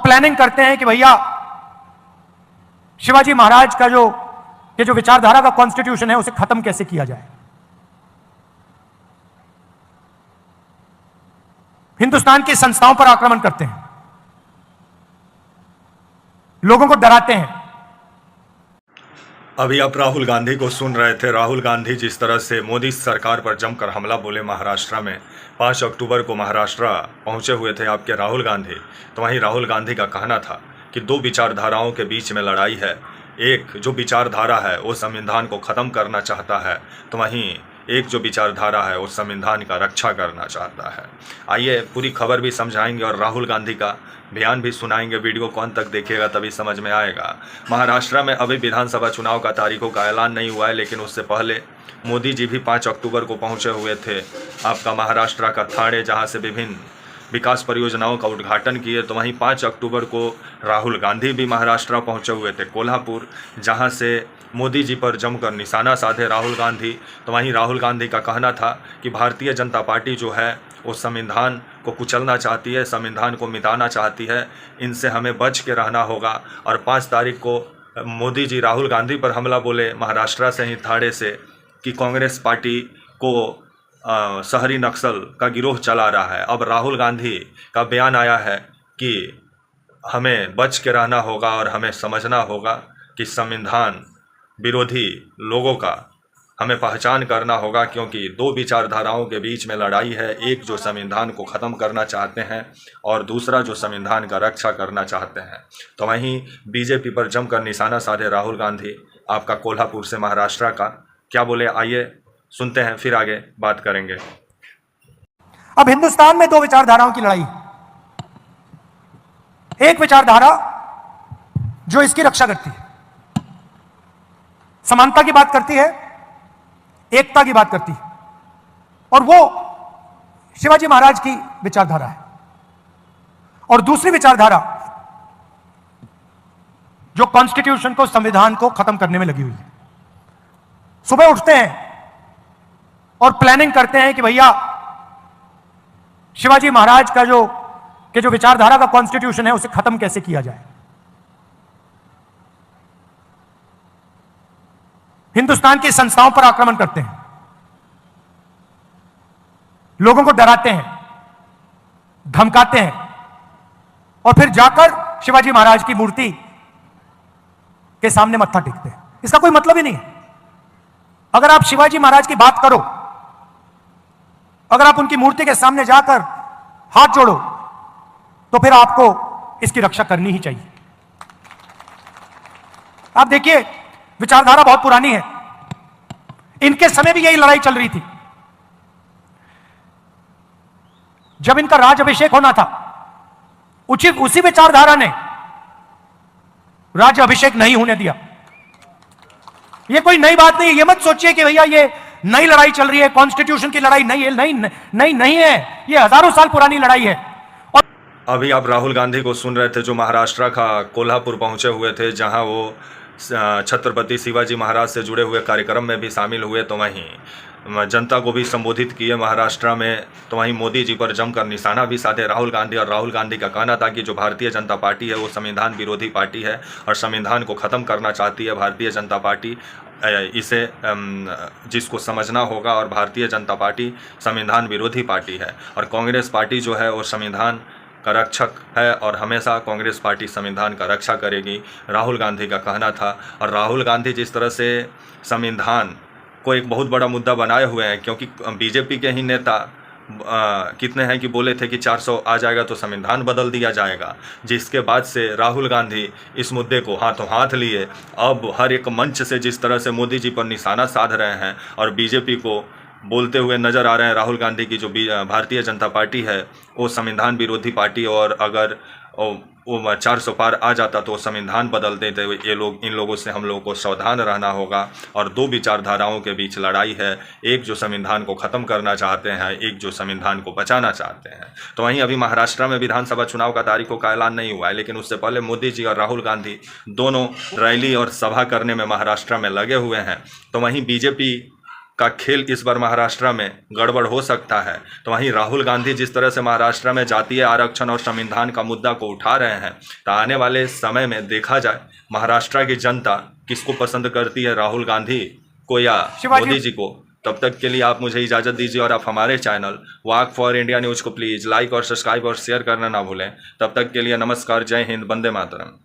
Planning करते हैं कि भैया शिवाजी महाराज का ये जो विचारधारा का कॉन्स्टिट्यूशन है उसे खत्म कैसे किया जाए। हिंदुस्तान की संस्थाओं पर आक्रमण करते हैं, लोगों को डराते हैं। अभी आप राहुल गांधी को सुन रहे थे। राहुल गांधी जिस तरह से मोदी सरकार पर जमकर हमला बोले महाराष्ट्र में, 5 अक्टूबर को महाराष्ट्र पहुंचे हुए थे आपके राहुल गांधी। तो वहीं राहुल गांधी का कहना था कि दो विचारधाराओं के बीच में लड़ाई है। एक जो विचारधारा है वो संविधान को ख़त्म करना चाहता है, तो वहीं एक जो विचारधारा है वो संविधान का रक्षा करना चाहता है। आइए पूरी खबर भी समझाएंगे और राहुल गांधी का बयान भी सुनाएंगे। वीडियो को अंत तक देखिएगा तभी समझ में आएगा। महाराष्ट्र में अभी विधानसभा चुनाव का तारीखों का ऐलान नहीं हुआ है, लेकिन उससे पहले मोदी जी भी 5 अक्टूबर को पहुंचे हुए थे आपका महाराष्ट्र का ठाणे, जहां से विभिन्न विकास परियोजनाओं का उद्घाटन किए। तो वहीं 5 अक्टूबर को राहुल गांधी भी महाराष्ट्र पहुंचे हुए थे कोल्हापुर, जहां से मोदी जी पर जमकर निशाना साधे राहुल गांधी। तो वहीं राहुल गांधी का कहना था कि भारतीय जनता पार्टी जो है वो संविधान को कुचलना चाहती है, संविधान को मिटाना चाहती है, इनसे हमें बच के रहना होगा। और 5 तारीख को मोदी जी राहुल गांधी पर हमला बोले महाराष्ट्र से ही ठाणे से कि कांग्रेस पार्टी को शहरी नक्सल का गिरोह चला रहा है। अब राहुल गांधी का बयान आया है कि हमें बच के रहना होगा और हमें समझना होगा कि संविधान विरोधी लोगों का हमें पहचान करना होगा, क्योंकि दो विचारधाराओं के बीच में लड़ाई है। एक जो संविधान को ख़त्म करना चाहते हैं और दूसरा जो संविधान का रक्षा करना चाहते हैं। तो वहीं बीजेपी पर जमकर निशाना साधे राहुल गांधी आपका कोल्हापुर से महाराष्ट्र का। क्या बोले आइए सुनते हैं, फिर आगे बात करेंगे। अब हिंदुस्तान में दो विचारधाराओं की लड़ाई, एक विचारधारा जो इसकी रक्षा करती है, समानता की बात करती है, एकता की बात करती है, और वो शिवाजी महाराज की विचारधारा है। और दूसरी विचारधारा जो कॉन्स्टिट्यूशन को, संविधान को खत्म करने में लगी हुई है। सुबह उठते हैं और प्लानिंग करते हैं कि भैया शिवाजी महाराज का जो विचारधारा का कॉन्स्टिट्यूशन है उसे खत्म कैसे किया जाए। हिंदुस्तान की संस्थाओं पर आक्रमण करते हैं, लोगों को डराते हैं, धमकाते हैं, और फिर जाकर शिवाजी महाराज की मूर्ति के सामने मत्था टेकते हैं। इसका कोई मतलब ही नहीं है। अगर आप शिवाजी महाराज की बात करो, अगर आप उनकी मूर्ति के सामने जाकर हाथ जोड़ो, तो फिर आपको इसकी रक्षा करनी ही चाहिए। आप देखिए, विचारधारा बहुत पुरानी है। इनके समय भी यही लड़ाई चल रही थी। जब इनका राज अभिषेक होना था, उसी विचारधारा ने राज्य अभिषेक नहीं होने दिया। यह कोई नई बात नहीं है। यह मत सोचिए कि भैया ये नई लड़ाई चल रही है, कॉन्स्टिट्यूशन की लड़ाई नहीं है। नहीं है, यह हजारों साल पुरानी लड़ाई है। और अभी आप राहुल गांधी को सुन रहे थे जो महाराष्ट्र का कोल्हापुर पहुंचे हुए थे, जहां वो छत्रपति शिवाजी महाराज से जुड़े हुए कार्यक्रम में भी शामिल हुए। तो वहीं जनता को भी संबोधित किए महाराष्ट्र में। तो वहीं मोदी जी पर जमकर निशाना भी साधे राहुल गांधी। और राहुल गांधी का कहना था कि जो भारतीय जनता पार्टी है वो संविधान विरोधी पार्टी है और संविधान को ख़त्म करना चाहती है भारतीय जनता पार्टी। इसे जिसको समझना होगा, और भारतीय जनता पार्टी संविधान विरोधी पार्टी है और कांग्रेस पार्टी जो है वो संविधान का रक्षक है और हमेशा कांग्रेस पार्टी संविधान का रक्षा करेगी, राहुल गांधी का कहना था। और राहुल गांधी जिस तरह से संविधान को एक बहुत बड़ा मुद्दा बनाए हुए हैं, क्योंकि बीजेपी के ही नेता कितने हैं कि बोले थे कि 400 आ जाएगा तो संविधान बदल दिया जाएगा, जिसके बाद से राहुल गांधी इस मुद्दे को हाथों हाथ लिए अब हर एक मंच से जिस तरह से मोदी जी पर निशाना साध रहे हैं और बीजेपी को बोलते हुए नज़र आ रहे हैं राहुल गांधी की जो भारतीय जनता पार्टी है वो संविधान विरोधी पार्टी, और अगर वो 400 पार आ जाता तो संविधान बदल देते। इन लोगों से हम लोगों को सावधान रहना होगा। और दो विचारधाराओं के बीच लड़ाई है, एक जो संविधान को ख़त्म करना चाहते हैं, एक जो संविधान को बचाना चाहते हैं। तो वहीं अभी महाराष्ट्र में विधानसभा चुनाव का तारीखों का ऐलान नहीं हुआ है, लेकिन उससे पहले मोदी जी और राहुल गांधी दोनों रैली और सभा करने में महाराष्ट्र में लगे हुए हैं। तो वहीं बीजेपी का खेल इस बार महाराष्ट्र में गड़बड़ हो सकता है। तो वहीं राहुल गांधी जिस तरह से महाराष्ट्र में जातीय आरक्षण और संविधान का मुद्दा को उठा रहे हैं, तो आने वाले समय में देखा जाए महाराष्ट्र की जनता किसको पसंद करती है, राहुल गांधी को या शिवाजी- मोदी जी को। तब तक के लिए आप मुझे इजाज़त दीजिए और आप हमारे channel walk for India news को प्लीज़ लाइक और सब्सक्राइब और शेयर करना ना भूलें। तब तक के लिए नमस्कार, जय हिंद, वंदे मातरम।